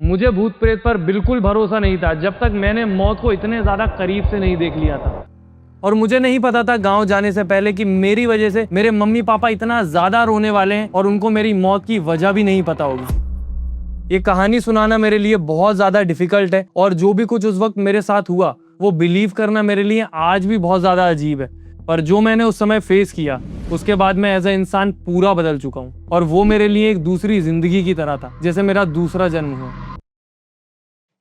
मुझे भूत प्रेत पर बिल्कुल भरोसा नहीं था जब तक मैंने मौत को इतने ज्यादा करीब से नहीं देख लिया था। और मुझे नहीं पता था गांव जाने से पहले कि मेरी वजह से मेरे मम्मी पापा इतना ज्यादा रोने वाले हैं और उनको मेरी मौत की वजह भी नहीं पता होगी। ये कहानी सुनाना मेरे लिए बहुत ज्यादा डिफिकल्ट है और जो भी कुछ उस वक्त मेरे साथ हुआ वो बिलीव करना मेरे लिए आज भी बहुत ज्यादा अजीब है। पर जो मैंने उस समय फेस किया उसके बाद मैं एज ए इंसान पूरा बदल चुका हूँ और वो मेरे लिए एक दूसरी जिंदगी की तरह था, जैसे मेरा दूसरा जन्म हुआ।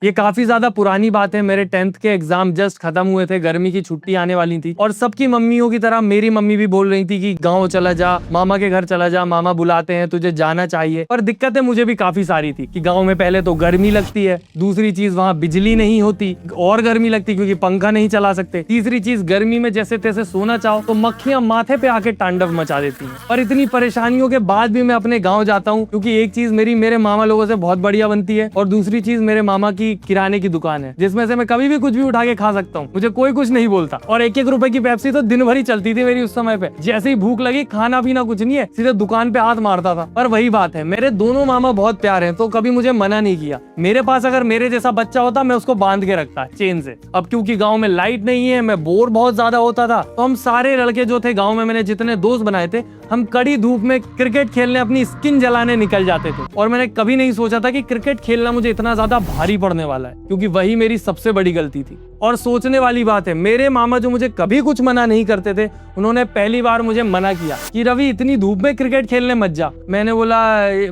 ये काफी ज्यादा पुरानी बात है। मेरे 10th के एग्जाम जस्ट खत्म हुए थे, गर्मी की छुट्टी आने वाली थी और सबकी मम्मियों की तरह मेरी मम्मी भी बोल रही थी कि गांव चला जा, मामा के घर चला जा, मामा बुलाते हैं, तुझे जाना चाहिए। पर दिक्कतें मुझे भी काफी सारी थी कि गांव में पहले तो गर्मी लगती है, दूसरी चीज वहाँ बिजली नहीं होती और गर्मी लगती क्योंकि पंखा नहीं चला सकते, तीसरी चीज गर्मी में जैसे तैसे सोना चाहो तो मक्खियां माथे पे आके तांडव मचा देती हैं। पर इतनी परेशानियों के बाद भी मैं अपने गाँव जाता हूँ क्योंकि एक चीज मेरे मामा लोगों से बहुत बढ़िया बनती है और दूसरी चीज मेरे मामा की किराने की दुकान है जिसमें से मैं कभी भी कुछ भी उठा के खा सकता हूँ, मुझे कोई कुछ नहीं बोलता। और 1-1 रुपए की पेप्सी तो दिन भर ही चलती थी मेरी उस समय पे। जैसे ही भूख लगी, खाना पीना कुछ नहीं है, सीधे दुकान पे हाथ मारता था। पर वही बात है, मेरे दोनों मामा बहुत प्यार है तो कभी मुझे मना नहीं किया। मेरे पास अगर मेरे जैसा बच्चा होता मैं उसको बांध के रखता चेन से। अब क्योंकि गाँव में लाइट नहीं है, मैं बोर बहुत ज्यादा होता था तो हम सारे लड़के जो थे गाँव में, मैंने जितने दोस्त बनाए थे, हम कड़ी धूप में क्रिकेट खेलने अपनी स्किन जलाने निकल जाते थे। और मैंने कभी नहीं सोचा था कि क्रिकेट खेलना मुझे इतना ज्यादा भारी पड़ने वाला है, क्योंकि वही मेरी सबसे बड़ी गलती थी। और सोचने वाली बात है, मेरे मामा जो मुझे कभी कुछ मना नहीं करते थे, उन्होंने पहली बार मुझे मना किया कि रवि इतनी धूप में क्रिकेट खेलने मत जा। मैंने बोला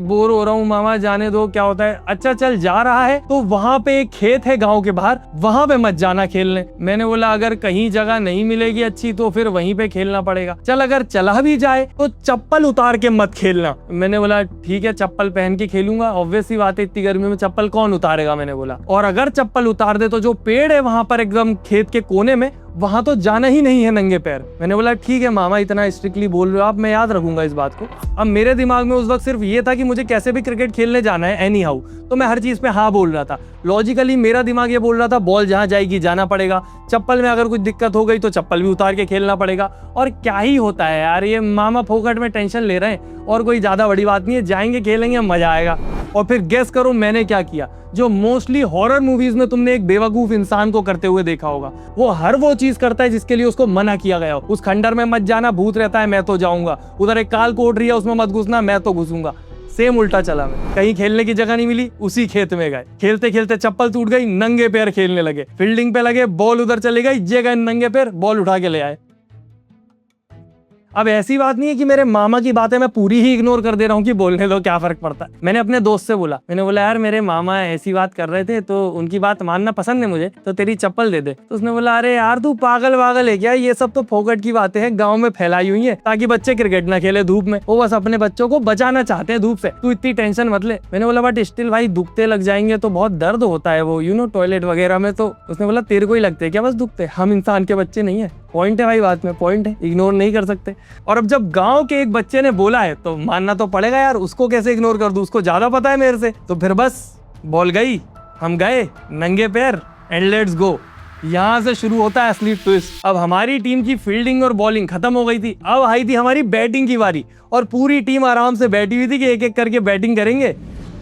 बोर हो रहा हूँ मामा, जाने दो, क्या होता है। अच्छा चल जा रहा है तो वहां पे एक खेत है गाँव के बाहर, वहां पे मत जाना खेलने। मैंने बोला अगर कहीं जगह नहीं मिलेगी अच्छी तो फिर वहीं पे खेलना पड़ेगा। चल अगर चला भी जाए तो चप्पल उतार के मत खेलना। मैंने बोला ठीक है, चप्पल पहन के खेलूंगा, ऑब्वियस सी बात है, इतनी गर्मी में चप्पल कौन उतारेगा। मैंने बोला और अगर चप्पल उतार दे तो जो पेड़ है वहां पर एकदम खेत के कोने में, वहां तो जाना ही नहीं है नंगे पैर। मैंने बोला ठीक है मामा, इतना स्ट्रिक्टली बोल रहे हो आप, मैं याद रखूंगा इस बात को। अब मेरे दिमाग में उस वक्त सिर्फ ये था कि मुझे कैसे भी क्रिकेट खेलने जाना है एनी हाउ, तो मैं हर चीज पे हाँ बोल रहा था। लॉजिकली मेरा दिमाग ये बोल रहा था बॉल जहां जाएगी जाना पड़ेगा, चप्पल में अगर कुछ दिक्कत हो गई तो चप्पल भी उतार के खेलना पड़ेगा। और क्या ही होता है यार, ये मामा फोकट में टेंशन ले रहे हैं और कोई ज्यादा बड़ी बात नहीं है, जाएंगे खेलेंगे मजा आएगा। और फिर गेस करो मैंने क्या किया, जो मोस्टली हॉरर मूवीज में तुमने एक बेवकूफ इंसान को करते हुए देखा होगा। वो हर वो चीज करता है जिसके लिए उसको मना किया गया हो। उस खंडर में मत जाना, भूत रहता है, मैं तो जाऊंगा। उधर एक काल कोट रही है, उसमें मत घुसना, मैं तो घुसूंगा। सेम उल्टा चला मैं। कहीं खेलने की जगह नहीं मिली, उसी खेत में गए, खेलते खेलते चप्पल टूट गई, नंगे पैर खेलने लगे, फील्डिंग पे लगे, बॉल उधर चली गई, ये गए नंगे पैर, बॉल उठा के ले आए। अब ऐसी बात नहीं है कि मेरे मामा की बातें मैं पूरी ही इग्नोर कर दे रहा हूँ कि बोलने दो, क्या फर्क पड़ता है। मैंने अपने दोस्त से बोला, मैंने बोला यार मेरे मामा ऐसी बात कर रहे थे तो उनकी बात मानना पसंद है मुझे, तो तेरी चप्पल दे दे। तो उसने बोला अरे यार तू पागल वागल है क्या, ये सब तो फोकट की बातें हैं, गाँव में फैलाई हुई है ताकि बच्चे क्रिकेट ना खेले धूप में, वो बस अपने बच्चों को बचाना चाहते हैं धूप से, तू इतनी टेंशन मत ले। मैंने बोला बट स्टिल भाई दुखते लग जाएंगे तो बहुत दर्द होता है वो, यू नो टॉयलेट वगैरह में। तो उसने बोला तेरे को ही लगते है क्या बस दुखते, हम इंसान के बच्चे नहीं है। पॉइंट है भाई, बात में पॉइंट है, इग्नोर नहीं कर सकते। और अब जब गांव के एक बच्चे ने बोला है तो मानना तो पड़ेगा यार, उसको कैसे इग्नोर कर दूं, उसको ज्यादा पता है मेरे से। तो फिर बस बॉल गई, हम गए नंगे पैर एंड लेट्स गो। यहाँ से शुरू होता है असली ट्विस्ट। अब हमारी टीम की फील्डिंग और बॉलिंग खत्म हो गई थी, अब आई थी हमारी बैटिंग की बारी और पूरी टीम आराम से बैठी हुई थी कि एक एक करके बैटिंग करेंगे।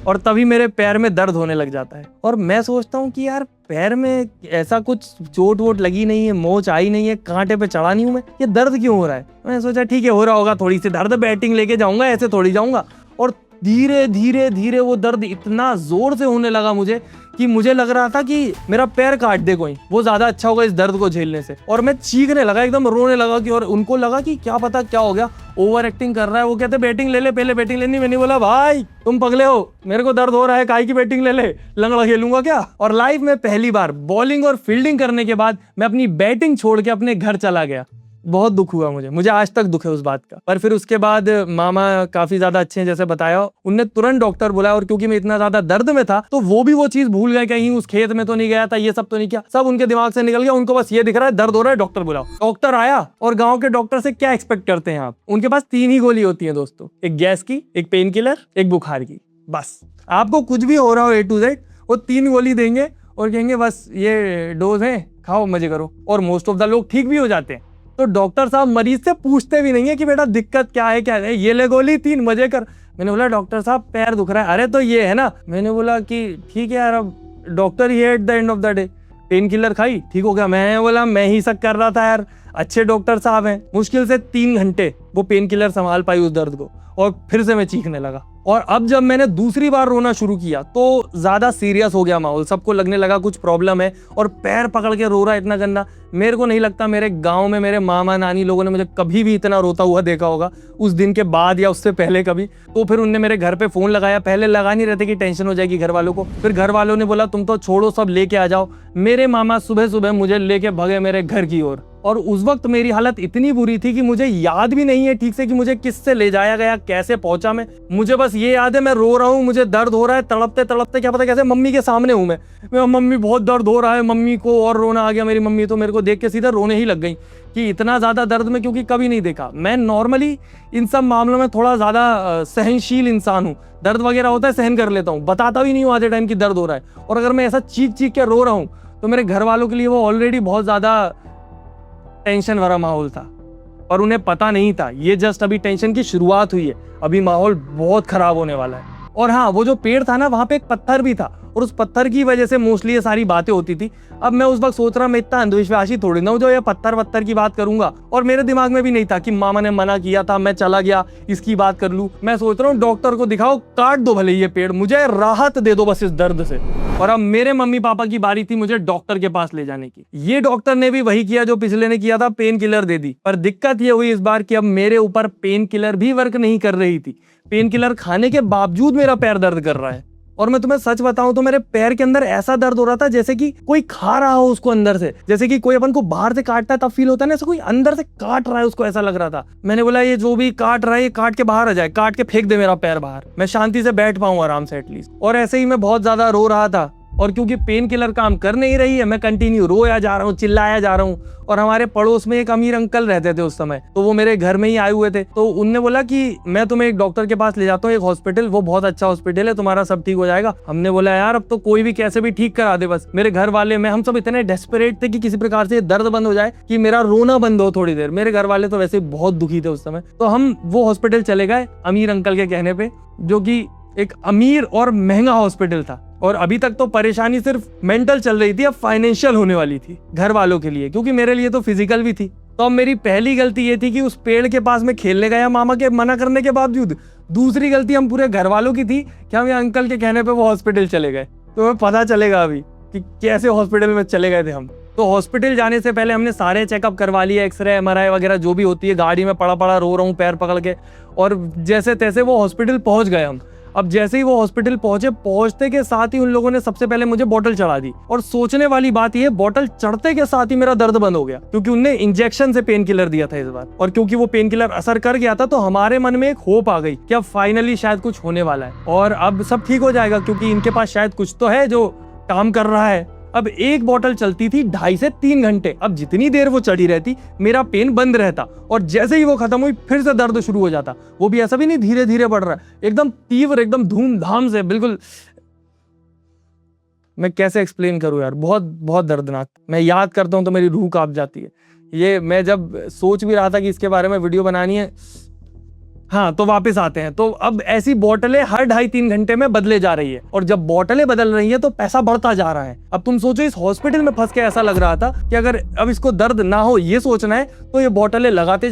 और तभी मेरे पैर में दर्द होने लग जाता है और मैं सोचता हूँ कि यार पैर में ऐसा कुछ चोट वोट लगी नहीं है, मोच आई नहीं है, कांटे पे चढ़ा नहीं हूँ मैं, ये दर्द क्यों हो रहा है। मैंने सोचा ठीक है हो रहा होगा थोड़ी सी दर्द, बैटिंग लेके जाऊंगा, ऐसे थोड़ी जाऊंगा। और धीरे धीरे धीरे वो दर्द इतना जोर से होने लगा मुझे कि मुझे लग रहा था कि मेरा पैर काट दे कोई, वो ज्यादा अच्छा होगा इस दर्द को झेलने से। और मैं चीखने लगा, एकदम रोने लगा कि, और उनको लगा कि क्या पता क्या हो गया, ओवर एक्टिंग कर रहा है। वो कहते बैटिंग ले ले, पहले बैटिंग लेनी। मैंने बोला भाई तुम पगले हो, मेरे को दर्द हो रहा है, काहे की बैटिंग ले ले, लंगड़ा खेलूंगा क्या। और लाइफ में पहली बार बॉलिंग और फील्डिंग करने के बाद मैं अपनी बैटिंग छोड़ के अपने घर चला गया। बहुत दुख हुआ मुझे आज तक दुख है उस बात का। पर फिर उसके बाद मामा काफी ज्यादा अच्छे हैं, जैसे बताया, उनने तुरंत डॉक्टर बुलाया। और क्योंकि मैं इतना ज्यादा दर्द में था तो वो भी वो चीज भूल गए, कहीं उस खेत में तो नहीं गया था, ये सब तो नहीं किया, सब उनके दिमाग से निकल गया। उनको बस ये दिख रहा है दर्द हो रहा है, डॉक्टर बुलाओ। डॉक्टर आया और गाँव के डॉक्टर से क्या एक्सपेक्ट करते हैं आप, उनके पास 3 ही गोली होती है दोस्तों, एक गैस की, एक पेन किलर, एक बुखार की। बस आपको कुछ भी हो रहा हो A to Z, वो 3 गोली देंगे और कहेंगे बस ये डोज है, खाओ मजे करो। और मोस्ट ऑफ द लोग ठीक भी हो जाते हैं। तो डॉक्टर साहब मरीज से पूछते भी नहीं है कि बेटा दिक्कत क्या है, ये ले गोली 3 बजे कर। मैंने बोला डॉक्टर साहब पैर दुख रहा है। अरे तो ये है ना। मैंने बोला कि ठीक है यार, अब डॉक्टर ही है at the end of the day. Pain killer खाई, ठीक हो गया। मैं बोला मैं ही शक कर रहा था यार, अच्छे डॉक्टर साहब हैं। मुश्किल से 3 घंटे वो पेन किलर संभाल पाई उस दर्द को, और फिर से मैं चीखने लगा। और अब जब मैंने दूसरी बार रोना शुरू किया तो ज्यादा सीरियस हो गया माहौल। सबको लगने लगा कुछ प्रॉब्लम है, और पैर पकड़ के रो रहा है इतना गंदा। मेरे को नहीं लगता मेरे गांव में मेरे मामा नानी लोगों ने मुझे कभी भी इतना रोता हुआ देखा होगा, उस दिन के बाद या उससे पहले कभी। तो फिर उनने मेरे घर पे फोन लगाया। पहले लगा नहीं रहते कि टेंशन हो जाएगी घर वालों को। फिर घर वालों ने बोला तुम तो छोड़ो, सब लेके आ जाओ। मेरे मामा सुबह सुबह मुझे लेके भगे मेरे घर की ओर। और उस वक्त मेरी हालत इतनी बुरी थी कि मुझे याद भी नहीं है ठीक से कि मुझे किससे ले जाया गया, कैसे पहुंचा मैं। मुझे बस ये याद है मैं रो रहा हूँ, मुझे दर्द हो रहा है, तड़पते तड़पते क्या पता कैसे मम्मी के सामने हूँ मैं मम्मी बहुत दर्द हो रहा है। मम्मी को और रोना आ गया। मेरी मम्मी तो मेरे को देख के सीधा रोने ही लग गई कि इतना ज्यादा दर्द में क्योंकि कभी नहीं देखा। मैं नॉर्मली इन सब मामलों में थोड़ा ज्यादा सहनशील इंसान हूँ। दर्द वगैरह होता है सहन कर लेता हूँ, बताता भी नहीं हूँ आधे टाइम की दर्द हो रहा है। और अगर मैं ऐसा चीख चीख के रो रहा हूँ तो मेरे घर वालों के लिए वो ऑलरेडी बहुत ज्यादा टेंशन भरा माहौल था, और उन्हें पता नहीं था ये जस्ट अभी टेंशन की शुरुआत हुई है, अभी माहौल बहुत खराब होने वाला है। और हाँ, वो जो पेड़ था ना, वहां पे एक पत्थर भी था, और उस पत्थर की वजह से मोस्टली ये सारी बातें होती थी। अब मैं उस वक्त सोच रहा मैं इतना अंधविश्वासी थोड़ी ना हूं जो ये पत्थर वत्थर की बात करूंगा। और मेरे दिमाग में भी नहीं था कि मामा ने मना किया था, मैं चला गया इसकी बात कर लूं। मैं सोच रहा हूँ डॉक्टर को दिखाओ, काट दो भले ये पेड़, मुझे राहत दे दो बस इस दर्द से। और अब मेरे मम्मी पापा की बारी थी मुझे डॉक्टर के पास ले जाने की। ये डॉक्टर ने भी वही किया जो पिछले ने किया था, पेन किलर दे दी। पर दिक्कत ये हुई इस बार कि अब मेरे ऊपर पेन किलर भी वर्क नहीं कर रही थी। पेन किलर खाने के बावजूद मेरा पैर दर्द कर रहा है। और मैं तुम्हें सच बताऊं तो मेरे पैर के अंदर ऐसा दर्द हो रहा था जैसे कि कोई खा रहा हो उसको अंदर से, जैसे कि कोई अपन को बाहर से काटता है तब फील होता है ना, ऐसा कोई अंदर से काट रहा है उसको, ऐसा लग रहा था। मैंने बोला ये जो भी काट रहा है ये काट के बाहर आ जाए, काट के फेंक दे मेरा पैर बाहर, मैं शांति से बैठ पाऊं आराम से एटलीस्ट। और ऐसे ही मैं बहुत ज्यादा रो रहा था, और क्योंकि पेन किलर काम कर नहीं रही है मैं कंटिन्यू रोया जा रहा हूँ, चिल्लाया जा रहा हूँ। और हमारे पड़ोस में एक अमीर अंकल रहते थे उस समय, तो वो मेरे घर में ही आए हुए थे। तो उनने बोला कि मैं तुम्हें एक डॉक्टर के पास ले जाता हूँ, एक हॉस्पिटल, वो बहुत अच्छा हॉस्पिटल है, तुम्हारा सब ठीक हो जाएगा। हमने बोला यार अब तो कोई भी कैसे भी ठीक करा दे, बस मेरे घर वाले मैं हम सब इतने डेस्परेट थे कि किसी प्रकार से दर्द बंद हो जाए, कि मेरा रोना बंद हो थोड़ी देर। मेरे घर वाले तो वैसे बहुत दुखी थे उस समय। तो हम वो हॉस्पिटल चले गए अमीर अंकल के कहने पे, जो कि एक अमीर और महंगा हॉस्पिटल था। और अभी तक तो परेशानी सिर्फ मेंटल चल रही थी, अब फाइनेंशियल होने वाली थी घर वालों के लिए, क्योंकि मेरे लिए तो फिजिकल भी थी। तो अब मेरी पहली गलती ये थी कि उस पेड़ के पास में खेलने गया मामा के मना करने के बावजूद। दूसरी गलती हम पूरे घर वालों की थी कि हम ये अंकल के कहने पे वो हॉस्पिटल चले गए। तो हमें पता चलेगा अभी कि कैसे हॉस्पिटल में चले गए थे हम। तो हॉस्पिटल जाने से पहले हमने सारे चेकअप करवा लिए, एक्सरे MRI वगैरह जो भी होती है। गाड़ी में पड़ा पड़ा रो रहा हूँ पैर पकड़ के, और जैसे तैसे वो हॉस्पिटल पहुंच गए हम। अब जैसे ही वो हॉस्पिटल पहुंचे, पहुंचते के साथ ही उन लोगों ने सबसे पहले मुझे बोतल चढ़ा दी। और सोचने वाली बात ये, बोतल चढ़ते के साथ ही मेरा दर्द बंद हो गया, क्योंकि उनने इंजेक्शन से पेन किलर दिया था इस बार। और क्योंकि वो पेन किलर असर कर गया था तो हमारे मन में एक होप आ गई कि अब फाइनली शायद कुछ होने वाला है और अब सब ठीक हो जाएगा, क्योंकि इनके पास शायद कुछ तो है जो काम कर रहा है। अब एक बोतल चलती थी 2.5 से 3 घंटे। अब जितनी देर वो चढ़ी रहती मेरा पेन बंद रहता, और जैसे ही वो खत्म हुई फिर से दर्द शुरू हो जाता। वो भी ऐसा भी नहीं धीरे धीरे बढ़ रहा है, एकदम तीव्र, एकदम धूमधाम से, बिल्कुल। मैं कैसे एक्सप्लेन करूं यार, बहुत बहुत दर्दनाक। मैं याद करता हूं तो मेरी रूह कांप जाती है। ये मैं जब सोच भी रहा था कि इसके बारे में वीडियो बनानी है। हाँ, तो वापस आते हैं। तो अब ऐसी बोतलें हर 2.5-3 घंटे में बदले जा रही है, और जब बोतलें बदल रही है तो पैसा बढ़ता जा रहा है। अब तुम सोचो, इस हॉस्पिटल में फंस के ऐसा लग रहा था कि अगर अब इसको दर्द ना हो ये सोचना है तो ये बोतलें लगाते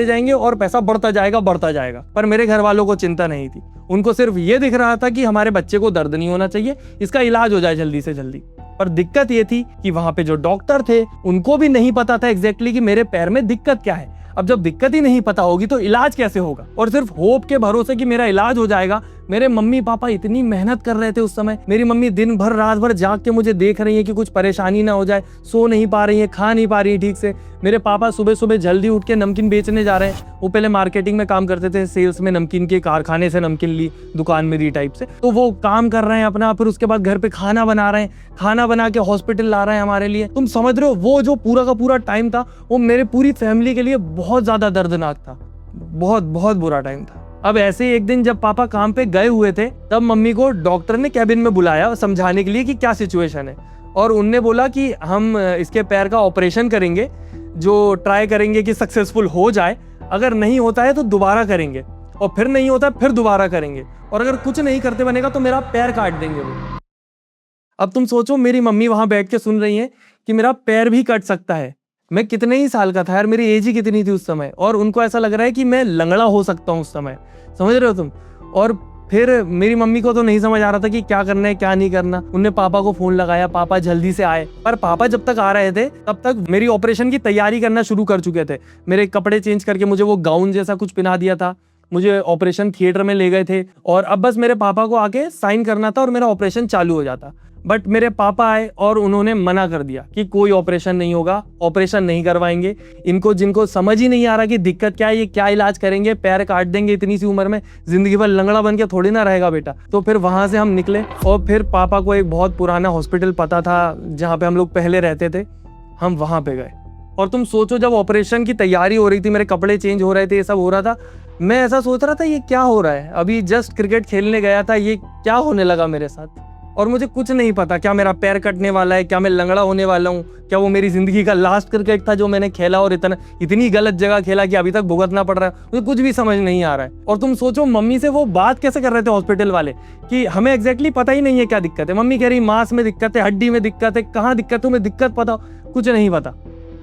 जाएंगे और पैसा बढ़ता जाएगा। पर मेरे घर वालों को चिंता नहीं थी, उनको सिर्फ ये दिख रहा था कि हमारे बच्चे को दर्द नहीं होना चाहिए, इसका इलाज हो जाए जल्दी से जल्दी। पर दिक्कत ये थी कि वहां पे जो डॉक्टर थे उनको भी नहीं पता था एग्जैक्टली कि मेरे पैर में दिक्कत क्या है। अब जब दिक्कत ही नहीं पता होगी तो इलाज कैसे होगा, और सिर्फ होप के भरोसे कि मेरा इलाज हो जाएगा। मेरे मम्मी पापा इतनी मेहनत कर रहे थे उस समय। मेरी मम्मी दिन भर रात भर जाग के मुझे देख रही है कि कुछ परेशानी ना हो जाए, सो नहीं पा रही है, खा नहीं पा रही है ठीक से। मेरे पापा सुबह सुबह जल्दी उठ के नमकीन बेचने जा रहे हैं। वो पहले मार्केटिंग में काम करते थे, सेल्स में, नमकीन के कारखाने से नमकीन ली, दुकान मेरी टाइप से। तो वो काम कर रहे हैं अपना, फिर उसके बाद घर पे खाना बना रहे हैं, खाना बना के हॉस्पिटल ला रहे हैं हमारे लिए। तुम समझ रहे हो, वो जो पूरा का पूरा टाइम था वो मेरे पूरी फैमिली के लिए बहुत ज्यादा दर्दनाक था, बहुत बहुत बुरा टाइम था। अब ऐसे ही एक दिन जब पापा काम पे गए हुए थे तब मम्मी को डॉक्टर ने कैबिन में बुलाया समझाने के लिए कि क्या सिचुएशन है, और उनने बोला कि हम इसके पैर का ऑपरेशन करेंगे, जो ट्राई करेंगे कि सक्सेसफुल हो जाए, अगर नहीं होता है तो दोबारा करेंगे, और फिर नहीं होता फिर दोबारा करेंगे, और अगर कुछ नहीं करते बनेगा तो मेरा पैर काट देंगे वो। अब तुम सोचो, मेरी मम्मी वहां बैठ के सुन रही है कि मेरा पैर भी कट सकता है। मैं कितने ही साल का था यार, मेरी एज ही कितनी थी उस समय, और उनको ऐसा लग रहा है कि मैं लंगड़ा हो सकता हूँ उस समय, समझ रहे हो तुम। और फिर मेरी मम्मी को तो नहीं समझ आ रहा था कि क्या करना है क्या नहीं करना। उनने पापा को फोन लगाया, पापा जल्दी से आए। पर पापा जब तक आ रहे थे तब तक मेरी ऑपरेशन की तैयारी करना शुरू कर चुके थे। मेरे कपड़े चेंज करके मुझे वो गाउन जैसा कुछ पहना दिया था, मुझे ऑपरेशन थिएटर में ले गए थे, और अब बस मेरे पापा को आके साइन करना था और मेरा ऑपरेशन चालू हो जाता। बट मेरे पापा आए और उन्होंने मना कर दिया कि कोई ऑपरेशन नहीं होगा, ऑपरेशन नहीं करवाएंगे। इनको जिनको समझ ही नहीं आ रहा कि दिक्कत क्या है, ये क्या इलाज करेंगे, पैर काट देंगे इतनी सी उम्र में, जिंदगी भर लंगड़ा बन के थोड़ी ना रहेगा बेटा। तो फिर वहां से हम निकले, और फिर पापा को एक बहुत पुराना हॉस्पिटल पता था जहाँ पे हम लोग पहले रहते थे, हम वहां पे गए। और तुम सोचो, जब ऑपरेशन की तैयारी हो रही थी, मेरे कपड़े चेंज हो रहे थे, ये सब हो रहा था, मैं ऐसा सोच रहा था ये क्या हो रहा है, अभी जस्ट क्रिकेट खेलने गया था, ये क्या होने लगा मेरे साथ। और मुझे कुछ नहीं पता, क्या मेरा पैर कटने वाला है, क्या मैं लंगड़ा होने वाला हूँ, क्या वो मेरी जिंदगी का लास्ट क्रिकेट था जो मैंने खेला और इतनी गलत जगह खेला कि अभी तक भुगतना पड़ रहा है। मुझे कुछ भी समझ नहीं आ रहा है। और तुम सोचो, मम्मी से वो बात कैसे कर रहे थे हॉस्पिटल वाले कि हमें एग्जैक्टली पता ही नहीं है क्या दिक्कत है। मम्मी कह रही मांस में दिक्कत है, हड्डी में दिक्कत है, कहाँ दिक्कत है, तुम्हें दिक्कत पता, कुछ नहीं पता।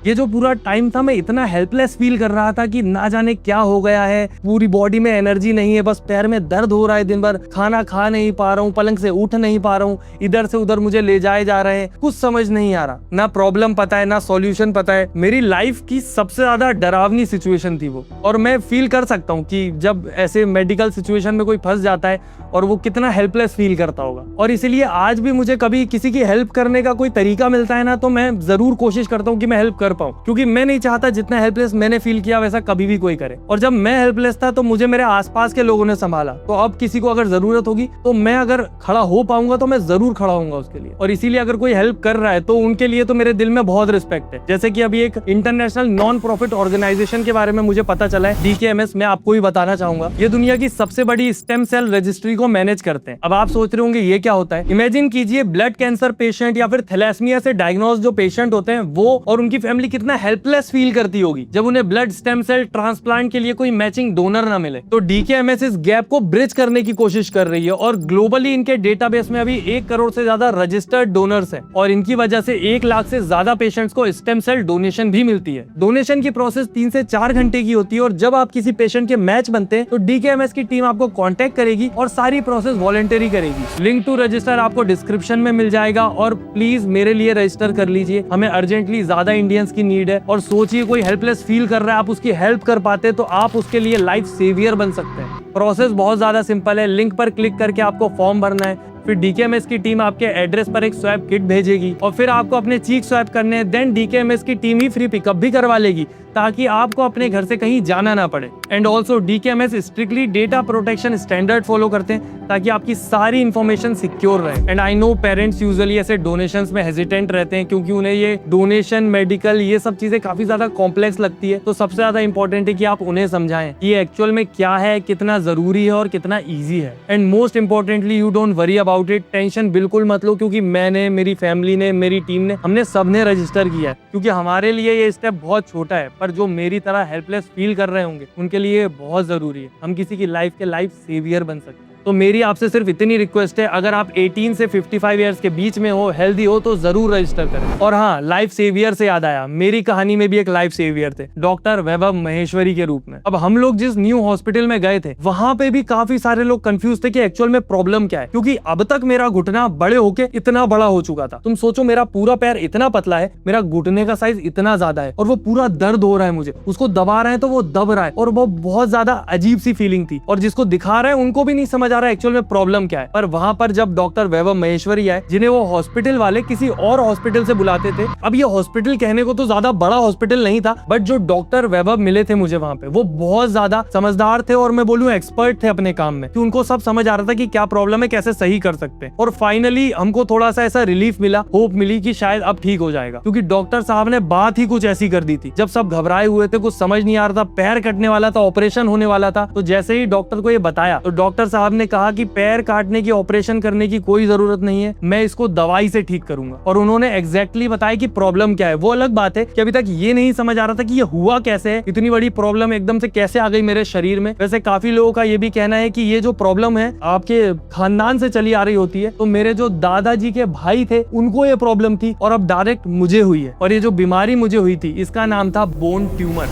ये जो पूरा टाइम था, मैं इतना हेल्पलेस फील कर रहा था कि ना जाने क्या हो गया है, पूरी बॉडी में एनर्जी नहीं है, बस पैर में दर्द हो रहा है, दिन भर खाना खा नहीं पा रहा हूँ, पलंग से उठ नहीं पा रहा हूँ, इधर से उधर मुझे ले जाए जा रहे हैं, कुछ समझ नहीं आ रहा, ना प्रॉब्लम पता है ना सॉल्यूशन पता है। मेरी लाइफ की सबसे ज्यादा डरावनी सिचुएशन थी वो। और मैं फील कर सकता हूँ कि जब ऐसे मेडिकल सिचुएशन में कोई फंस जाता है और वो कितना हेल्पलेस फील करता होगा। और इसीलिए आज भी मुझे कभी किसी की हेल्प करने का कोई तरीका मिलता है ना, तो मैं जरूर कोशिश करता हूँ कि मैं हेल्प कर पाऊँ, क्योंकि मैं नहीं चाहता जितना हेल्पलेस मैंने फील किया वैसा कभी भी कोई करे। और जब मैं हेल्पलेस था तो मुझे मेरे आसपास के लोगों ने संभाला, तो अब किसी को अगर जरूरत होगी तो मैं अगर खड़ा हो पाऊंगा तो मैं जरूर खड़ा होऊंगा उसके लिए। और इसीलिए अगर कोई हेल्प कर रहा है तो उनके लिए तो मेरे दिल में बहुत रिस्पेक्ट है। जैसे कि अभी एक इंटरनेशनल नॉन प्रॉफिट ऑर्गेनाइजेशन के बारे में मुझे पता चला है, DKMS, मैं आपको भी बताना चाहूंगा। ये दुनिया की सबसे बड़ी स्टेम सेल रजिस्ट्री को मैनेज करते हैं। अब आप सोच रहे होंगे ये क्या होता है। इमेजिन कीजिए, ब्लड कैंसर पेशेंट या फिर थैलेसीमिया से डायग्नोज जो पेशेंट होते हैं, वो और उनकी फैमिली कितना हेल्पलेस फील करती होगी जब उन्हें ब्लड स्टेम सेल ट्रांसप्लांट के लिए कोई मैचिंग डोनर ना मिले। तो DKMS इस गैप को ब्रिज करने की कोशिश कर रही है, और ग्लोबली इनके डेटाबेस में अभी 1 करोड़ से ज्यादा रजिस्टर्ड डोनर्स हैं, और इनकी वजह से 1 लाख से ज्यादा पेशेंट्स को स्टेम सेल डोनेशन भी मिलती है। डोनेशन की प्रोसेस 3 से 4 घंटे की होती है, और जब आप किसी पेशेंट के मैच बनते हैं तो DKMS की टीम आपको कांटेक्ट करेगी और सारी प्रोसेस वॉलंटरी करेगी। लिंक टू रजिस्टर आपको डिस्क्रिप्शन में मिल जाएगा, और प्लीज मेरे लिए रजिस्टर कर लीजिए। हमें अर्जेंटली ज्यादा इंडियंस की नीड है। और सोचिए, कोई हेल्पलेस फील कर रहा है, आप उसकी हेल्प कर पाते तो आप उसके लिए लाइफ सेवियर बन सकते हैं। प्रोसेस बहुत ज्यादा सिंपल है। लिंक पर क्लिक करके आपको फॉर्म भरना है, फिर DKMS की टीम आपके एड्रेस पर एक स्वैप किट भेजेगी, और फिर आपको अपने चीक स्वैप करने हैं। देन DKMS की टीम ही फ्री पिकअप भी करवा लेगी, ताकि आपको अपने घर से कहीं जाना ना पड़े। And also DKMS strictly data protection standard follow करते हैं, ताकि आपकी सारी इंफॉर्मेशन सिक्योर रहे। And I know parents usually ऐसे डोनेशंस में हेजिटेंट रहते हैं, क्योंकि उन्हें ये डोनेशन, मेडिकल, ये सब चीजें काफी ज्यादा कॉम्प्लेक्स लगती है। तो सबसे ज्यादा इंपॉर्टेंट है कि आप उन्हें समझाएं कि ये एक्चुअल में क्या है, कितना जरूरी है और कितना ईजी है। And most importantly, you don't worry about it, tension बिल्कुल मत लो, क्योंकि मैंने, मेरी फैमिली ने, मेरी टीम ने, हमने सबने रजिस्टर किया है। क्योंकि हमारे लिए ये स्टेप बहुत छोटा है, पर जो मेरी तरह हेल्पलेस फील कर रहे होंगे उनके लिए बहुत जरूरी है। हम किसी की लाइफ के लाइफ सेवियर बन सकते हैं। तो मेरी आपसे सिर्फ इतनी रिक्वेस्ट है, अगर आप 18 से 55 इयर्स के बीच में हो, हेल्दी हो, तो जरूर रजिस्टर करें। और हाँ, लाइफ सेवियर से याद आया, मेरी कहानी में भी एक लाइफ सेवियर थे, डॉक्टर वैभव महेश्वरी के रूप में। अब हम लोग जिस न्यू हॉस्पिटल में गए थे, वहां पे भी काफी सारे लोग कंफ्यूज थे कि एक्चुअल में प्रॉब्लम क्या है, क्योंकि अब तक मेरा घुटना बड़े होके इतना बड़ा हो चुका था। तुम सोचो, मेरा पूरा पैर इतना पतला है, मेरा घुटने का साइज इतना ज्यादा है, और वो पूरा दर्द हो रहा है, मुझे उसको दबा रहे हैं तो वो दब रहा है, और वो बहुत ज्यादा अजीब सी फीलिंग थी। और जिसको दिखा रहे हैं उनको भी नहीं समझ आ रहा है एक्चुअल में प्रॉब्लम क्या है। पर वहां पर जब डॉक्टर वैभव महेश्वरी आए, जिन्हें वो हॉस्पिटल वाले किसी और हॉस्पिटल से बुलाते थे, अब ये हॉस्पिटल कहने को तो ज्यादा बड़ा हॉस्पिटल नहीं था, बट जो डॉक्टर वैभव मिले थे मुझे वहां पे, वो बहुत ज्यादा समझदार थे, और मैं बोलूं एक्सपर्ट थे अपने काम में, कि उनको सब समझ आ रहा था कि क्या प्रॉब्लम है, कैसे सही कर सकते हैं। और फाइनली हमको थोड़ा सा ऐसा रिलीफ मिला, होप मिली कि शायद अब ठीक हो जाएगा, क्योंकि डॉक्टर साहब ने बात ही कुछ ऐसी कर दी थी। जब सब घबराए हुए थे, कुछ समझ नहीं आ रहा था, पैर कटने वाला था, ऑपरेशन होने वाला था, तो जैसे ही डॉक्टर को ये बताया, तो डॉक्टर साहब ने ने कहा कि पैर काटने की, ऑपरेशन करने की कोई जरूरत नहीं है, मैं इसको दवाई से ठीक करूंगा। और उन्होंने एग्जैक्टली बताया कि प्रॉब्लम क्या है। वो अलग बात है कि अभी तक ये नहीं समझ आ रहा था कि ये हुआ कैसे है, इतनी बड़ी प्रॉब्लम एकदम से कैसे आ गई मेरे शरीर में। वैसे काफी लोगों का ये भी कहना है कि ये जो प्रॉब्लम है आपके खानदान से चली आ रही होती है। तो मेरे जो दादाजी के भाई थे उनको ये प्रॉब्लम थी और अब डायरेक्ट मुझे हुई है। और ये जो बीमारी मुझे हुई थी इसका नाम था बोन ट्यूमर,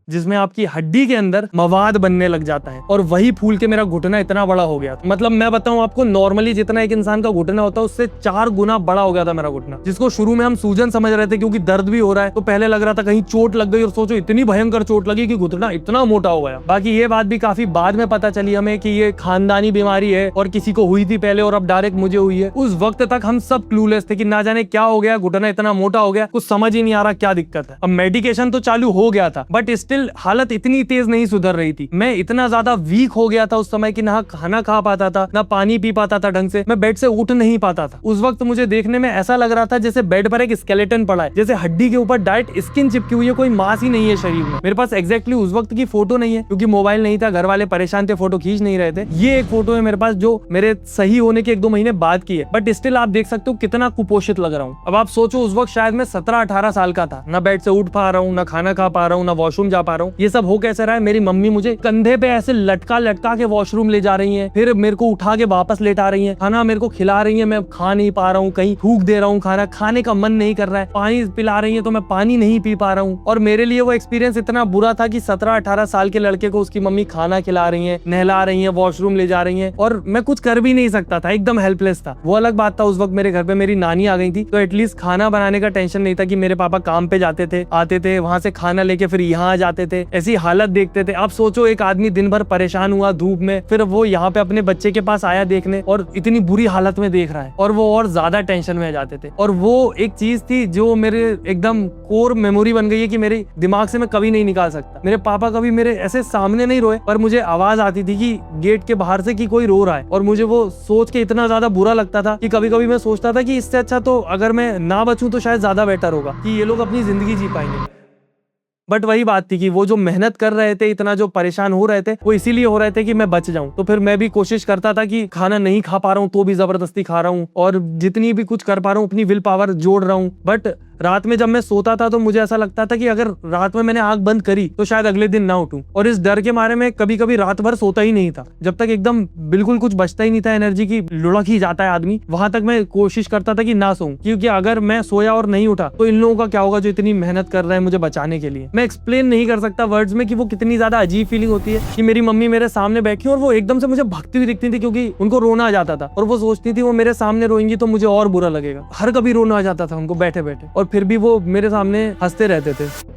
जिसमें आपकी हड्डी के अंदर मवाद बनने लग जाता है और वही फूल के मेरा घुटना इतना बड़ा हो गया था। मतलब मैं बताऊं आपको, नॉर्मली जितना एक इंसान का घुटना होता है उससे 4 गुना बड़ा हो गया था मेरा घुटना, जिसको शुरू में हम सूजन समझ रहे थे क्योंकि दर्द भी हो रहा है। तो पहले लग रहा था कहीं चोट लग गई, और सोचो इतनी भयंकर चोट लगी कि घुटना इतना मोटा हो गया। बाकी ये बात भी काफी बाद में पता चली हमें कि ये खानदानी बीमारी है और किसी को हुई थी पहले और अब डायरेक्ट मुझे हुई है। उस वक्त तक हम सब क्लूलेस थे कि ना जाने क्या हो गया, घुटना इतना मोटा हो गया, कुछ समझ ही नहीं आ रहा क्या दिक्कत है। अब मेडिकेशन तो चालू हो गया था बट स्टिल हालत इतनी तेज नहीं सुधर रही थी। मैं इतना ज्यादा वीक हो गया था उस समय कि ना खाना खा पाता था, ना पानी पी पाता था ढंग से, मैं बेड से उठ नहीं पाता था। उस वक्त मुझे देखने में ऐसा लग रहा था जैसे बेड पर एक स्केलेटन पड़ा है, जैसे हड्डी के ऊपर डायरेक्ट स्किन चिपकी हुई है, कोई मांस ही नहीं है शरीर में। मेरे पास एग्जैक्टली उस वक्त की फोटो नहीं है क्योंकि मोबाइल नहीं था, घर वाले परेशान थे, फोटो खींच नहीं रहे थे। ये एक फोटो है मेरे पास जो मेरे सही होने के 1-2 महीने बाद की है, बट स्टिल आप देख सकते हो कितना कुपोषित लग रहा हूँ। अब आप सोचो उस वक्त शायद मैं 17-18 साल का था, ना बेड से उठ पा रहा हूँ, ना खाना खा पा रहा हूँ, ना वॉशरूम जा पा रहा हूँ। ये सब हो कैसे रहा है? मेरी मम्मी मुझे कंधे पे ऐसे लटका लटका के वॉशरूम ले जा रही हैं, फिर मेरे को उठा के वापस लेटा रही हैं, खाना मेरे को खिला रही हैं, मैं खा नहीं पा रहा हूँ, कहीं थूक दे रहा हूँ, खाना खाने का मन नहीं कर रहा है, पानी पिला रही है तो मैं पानी नहीं पी पा रहा हूँ। और मेरे लिए वो एक्सपीरियंस इतना बुरा था कि 17-18 साल के लड़के को उसकी मम्मी खाना खिला रही है, नहला रही है, वॉशरूम ले जा रही है और मैं कुछ कर भी नहीं सकता था, एकदम हेल्पलेस था। वो अलग बात था उस वक्त मेरे घर पे मेरी नानी आ गई थी तो एटलीस्ट खाना बनाने का टेंशन नहीं था कि मेरे पापा काम पे जाते थे, आते थे, वहां से खाना लेके फिर यहाँ आ जाते थे, ऐसी हालत देखते थे। आप सोचो एक आदमी दिन भर परेशान हुआ धूप में, फिर वो यहाँ पे अपने बच्चे के पास आया देखने और इतनी बुरी हालत में देख रहा है, और वो और ज्यादा टेंशन में आ जाते थे। और वो एक चीज थी जो मेरे एकदम कोर मेमोरी बन गई है कि मेरे दिमाग से मैं कभी नहीं निकाल सकता। मेरे पापा कभी मेरे ऐसे सामने नहीं रोए पर मुझे आवाज आती थी कि गेट के बाहर से कि कोई रो रहा है, और मुझे वो सोच के इतना ज्यादा बुरा लगता था कि कभी कभी मैं सोचता था कि इससे अच्छा तो अगर मैं ना बचूं तो शायद ज्यादा बेटर होगा कि ये लोग अपनी जिंदगी जी पाएंगे। बट वही बात थी कि वो जो मेहनत कर रहे थे, इतना जो परेशान हो रहे थे, वो इसीलिए हो रहे थे कि मैं बच जाऊं। तो फिर मैं भी कोशिश करता था कि खाना नहीं खा पा रहा हूं तो भी जबरदस्ती खा रहा हूं और जितनी भी कुछ कर पा रहा हूं अपनी विल पावर जोड़ रहा हूं। बट रात में जब मैं सोता था तो मुझे ऐसा लगता था कि अगर रात में मैंने आंख बंद करी तो शायद अगले दिन ना उठूं, और इस डर के मारे में कभी कभी रात भर सोता ही नहीं था, जब तक एकदम बिल्कुल कुछ बचता ही नहीं था, एनर्जी की लुढ़क ही जाता है आदमी, वहां तक मैं कोशिश करता था कि ना सोऊं, क्योंकि अगर मैं सोया और नहीं उठा तो इन लोगों का क्या होगा जो इतनी मेहनत कर रहे हैं मुझे बचाने के लिए। मैं एक्सप्लेन नहीं कर सकता वर्ड्स में कि वो कितनी ज्यादा अजीब फीलिंग होती है कि मेरी मम्मी मेरे सामने बैठी और वो एकदम से मुझे भगती हुई दिखती थी क्योंकि उनको रोना आ जाता था, और वो सोचती थी वो मेरे सामने रोएंगी तो मुझे और बुरा लगेगा। हर कभी रोना आ जाता था उनको बैठे बैठे, और फिर भी वो मेरे सामने हंसते रहते थे।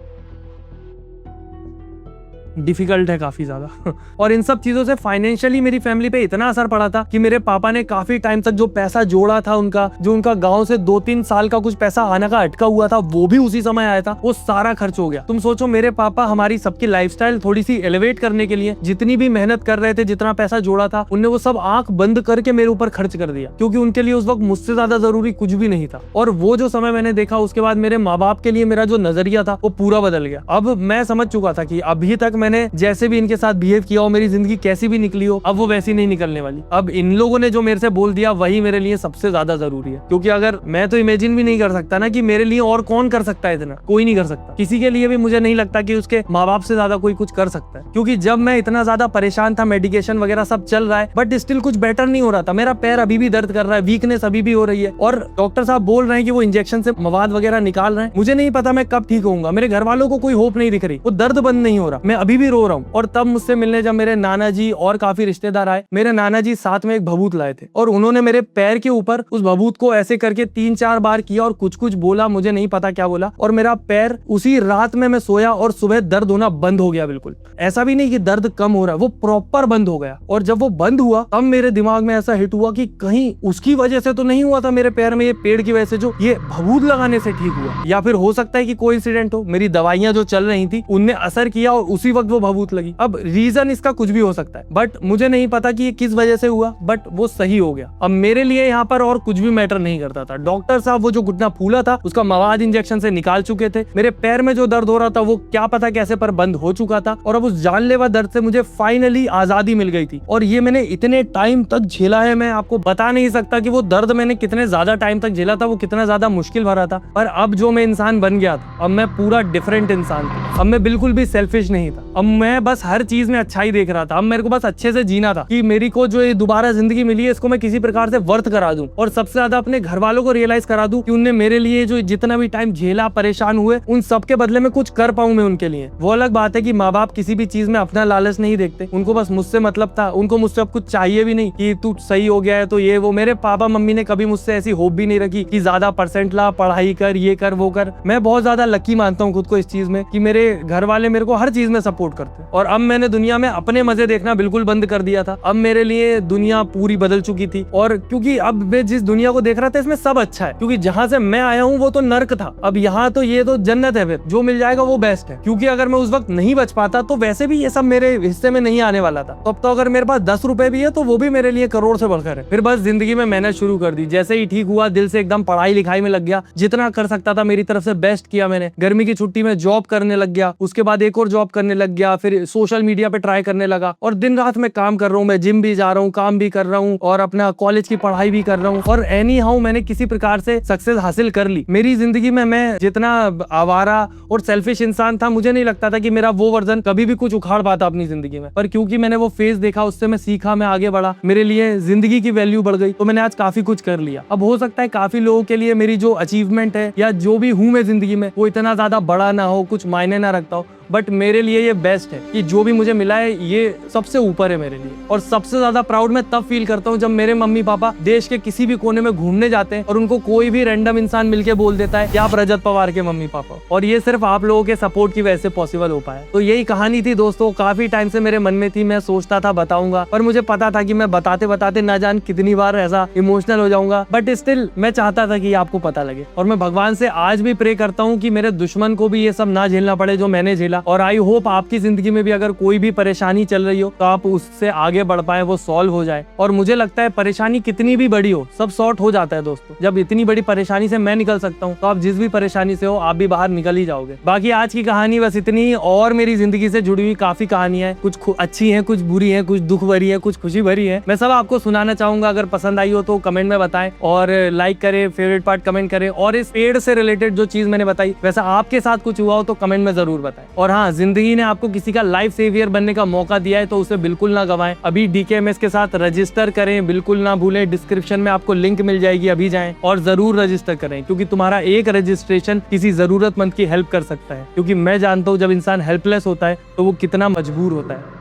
डिफिकल्ट है काफी ज्यादा और इन सब चीजों से फाइनेंशियली मेरी फैमिली पे इतना असर पड़ा था कि मेरे पापा ने काफी टाइम तक जो पैसा जोड़ा था उनका गांव से 2-3 साल का कुछ पैसा आने का अटका हुआ था, वो भी उसी समय आया था, वो सारा खर्च हो गया। तुम सोचो मेरे पापा हमारी सबकी लाइफस्टाइल थोड़ी सी एलिवेट करने के लिए जितनी भी मेहनत कर रहे थे, जितना पैसा जोड़ा था, उनने वो सब आंख बंद करके मेरे ऊपर खर्च कर दिया, क्योंकि उनके लिए उस वक्त मुझसे ज्यादा जरूरी कुछ भी नहीं था। और वो जो समय मैंने देखा उसके बाद मेरे माँ बाप के लिए मेरा जो नजरिया था वो पूरा बदल गया। अब मैं समझ चुका था कि अभी तक मैंने जैसे भी इनके साथ बिहेव किया हो, मेरी जिंदगी कैसी भी निकली हो, अब वो वैसी नहीं निकलने वाली। अब इन लोगों ने जो मेरे से बोल दिया वही मेरे लिए सबसे ज्यादा जरूरी है, क्योंकि अगर मैं तो इमेजिन भी नहीं कर सकता ना कि मेरे लिए और कौन कर सकता है, इतना कोई नहीं कर सकता। किसी के लिए भी मुझे नहीं लगता कि उसके माँ बाप से ज्यादा कोई कुछ कर सकता है, क्योंकि जब मैं इतना ज्यादा परेशान था, मेडिकेशन वगैरह सब चल रहा है बट स्टिल कुछ बेटर नहीं हो रहा था। मेरा पैर अभी भी दर्द कर रहा है, वीकनेस अभी भी हो रही है, और डॉक्टर साहब बोल रहे हैं कि वो इंजेक्शन से मवाद वगैरह निकाल रहे हैं। मुझे नहीं पता मैं कब ठीक होऊंगा, मेरे घर वालों को कोई होप नहीं दिख रही, वो दर्द बंद नहीं हो रहा, मैं अभी भी रो रहा हूँ। और तब मुझसे मिलने जब मेरे नाना जी और काफी रिश्तेदार आए, मेरे नाना जी साथ में एक भभूत लाए थे और उन्होंने मेरे पैर के ऊपर उस भभूत को ऐसे करके 3-4 बार किया और कुछ बोला, मुझे नहीं पता क्या बोला, और मेरा पैर उसी रात में मैं सोया और सुबह दर्द होना बंद हो गया। बिल्कुल ऐसा भी नहीं कि दर्द कम हो रहा है, वो प्रॉपर बंद हो गया। और जब वो बंद हुआ तब मेरे दिमाग में ऐसा हिट हुआ कि कहीं उसकी वजह से तो नहीं हुआ था मेरे पैर में, ये पेड़ की वजह से जो ये भभूत लगाने से ठीक हुआ, या फिर हो सकता है कि कोई इंसिडेंट हो, मेरी दवाइयां जो चल रही थी उनने असर किया और उसी वक्त वो भभूत लगी। अब रीजन इसका कुछ भी हो सकता है, बट मुझे नहीं पता कि ये किस वजह से हुआ, बट वो सही हो गया। अब मेरे लिए यहाँ पर और कुछ भी मैटर नहीं करता था। डॉक्टर साहब वो जो घुटना फूला था उसका मवाद इंजेक्शन से निकाल चुके थे। मेरे पैर में जो दर्द हो रहा था वो क्या पता कैसे पर बंद हो चुका था, और अब उस जानलेवा दर्द से मुझे फाइनली आजादी मिल गई थी। और ये मैंने इतने टाइम तक झेला है, मैं आपको बता नहीं सकता कि वो दर्द मैंने कितने ज्यादा टाइम तक झेला था, वो कितना ज्यादा मुश्किल भरा था। पर अब जो मैं इंसान बन गया था, अब मैं पूरा डिफरेंट इंसान था। अब मैं बिल्कुल भी सेल्फिश नहीं था। अब मैं बस हर चीज में अच्छाई देख रहा था। अब मेरे को बस अच्छे से जीना था कि मेरी को जो ये दोबारा जिंदगी मिली है इसको मैं किसी प्रकार से वर्थ करा दूं, और सबसे ज्यादा अपने घर वालों को रियलाइज करा दूं कि उनने मेरे लिए जो जितना भी टाइम झेला, परेशान हुए, उन सब के बदले में कुछ कर पाऊं मैं उनके लिए। वो अलग बात है कि माँ बाप किसी भी चीज में अपना लालच नहीं देखते, उनको बस मुझसे मतलब था। उनको मुझसे अब कुछ चाहिए भी नहीं कि तू सही हो गया है तो ये वो। मेरे पापा मम्मी ने कभी मुझसे ऐसी होप भी नहीं रखी कि ज्यादा परसेंट ला, पढ़ाई कर, ये कर, वो कर। मैं बहुत ज्यादा लकी मानता हूँ खुद को इस चीज में कि मेरे घर वाले मेरे को हर चीज में सपोर्ट करते हैं। और अब मैंने दुनिया में अपने मजे देखना बिल्कुल बंद कर दिया था। अब मेरे लिए दुनिया पूरी बदल चुकी थी, और क्योंकि अब मैं जिस दुनिया को देख रहा था इसमें सब अच्छा है, क्योंकि जहां से मैं आया हूँ वो तो नर्क था। अब यहाँ तो ये तो जन्नत है, फिर जो मिल जाएगा वो बेस्ट है। क्योंकि अगर मैं उस वक्त नहीं बच पाता तो वैसे भी ये सब मेरे हिस्से में नहीं आने वाला था। तो अब तो अगर मेरे पास 10 रुपए भी है तो वो भी मेरे लिए करोड़ से बढ़कर है। फिर बस जिंदगी में मेहनत शुरू कर दी। जैसे ही ठीक हुआ दिल से एकदम पढ़ाई लिखाई में लग गया। जितना कर सकता था मेरी तरफ से बेस्ट किया मैंने। गर्मी की छुट्टी में जॉब करने लग गया, उसके बाद एक और जॉब करने लग गया, फिर सोशल मीडिया पे ट्राई करने लगा, और दिन रात में काम कर रहा हूँ। मैं जिम भी जा रहा हूँ, काम भी कर रहा हूँ, और अपना कॉलेज की पढ़ाई भी कर रहा हूँ। और एनी हाउ मैंने किसी प्रकार से सक्सेस हासिल कर ली। मेरी जिंदगी में मैं जितना आवारा और सेल्फिश इंसान था, मुझे नहीं लगता था कि मेरा वो वर्जन कभी भी कुछ उखाड़ पाता अपनी जिंदगी में। पर क्योंकि मैंने वो फेज देखा, उससे मैं सीखा, मैं आगे बढ़ा, मेरे लिए जिंदगी की वैल्यू बढ़ गई, तो मैंने आज काफी कुछ कर लिया। अब हो सकता है काफी लोगों के लिए मेरी जो अचीवमेंट है या जो भी हूं मैं जिंदगी में वो इतना ज्यादा बड़ा ना हो, कुछ मायने ना रखता हो, बट मेरे लिए ये बेस्ट है कि जो भी मुझे मिला है ये सबसे ऊपर है मेरे लिए। और सबसे ज्यादा प्राउड मैं तब फील करता हूँ जब मेरे मम्मी पापा देश के किसी भी कोने में घूमने जाते हैं और उनको कोई भी रैंडम इंसान मिलके बोल देता है कि आप रजत पवार के मम्मी पापा। और ये सिर्फ आप लोगों के सपोर्ट की वजह से पॉसिबल हो पाया। तो यही कहानी थी दोस्तों, काफी टाइम से मेरे मन में थी, मैं सोचता था बताऊंगा, पर मुझे पता था कि मैं बताते बताते ना जान कितनी बार ऐसा इमोशनल हो जाऊंगा, बट स्टिल मैं चाहता था कि आपको पता लगे। और मैं भगवान से आज भी प्रे करता हूँ कि मेरे दुश्मन को भी ये सब ना झेलना पड़े जो मैंने झेला। और आई होप आपकी जिंदगी में भी अगर कोई भी परेशानी चल रही हो तो आप उससे आगे बढ़ पाए, वो सॉल्व हो जाए। और मुझे लगता है परेशानी कितनी भी बड़ी हो सब सॉर्ट हो जाता है दोस्तों। जब इतनी बड़ी परेशानी से मैं निकल सकता हूँ तो आप जिस भी परेशानी से हो आप भी बाहर निकल ही जाओगे। बाकी आज की कहानी बस इतनी, और मेरी जिंदगी से जुड़ी हुई काफी कहानियां हैं, कुछ अच्छी हैं, कुछ बुरी हैं, कुछ दुख भरी है, कुछ खुशी भरी है। मैं सब आपको सुनाना चाहूंगा। अगर पसंद आई हो तो कमेंट में बताएं, और लाइक करें, फेवरेट पार्ट कमेंट करें, और इस पेड़ से रिलेटेड जो चीज मैंने बताई वैसा आपके साथ कुछ हुआ हो तो कमेंट में जरूर बताएं। और हाँ, जिंदगी ने आपको किसी का लाइफ सेवियर बनने का मौका दिया है तो उसे बिल्कुल ना गवाएं। अभी DKMS के साथ रजिस्टर करें, बिल्कुल ना भूलें। डिस्क्रिप्शन में आपको लिंक मिल जाएगी, अभी जाएं और जरूर रजिस्टर करें, क्योंकि तुम्हारा एक रजिस्ट्रेशन किसी जरूरतमंद की हेल्प कर सकता है। क्योंकि मैं जानता हूँ जब इंसान हेल्पलेस होता है तो वो कितना मजबूर होता है।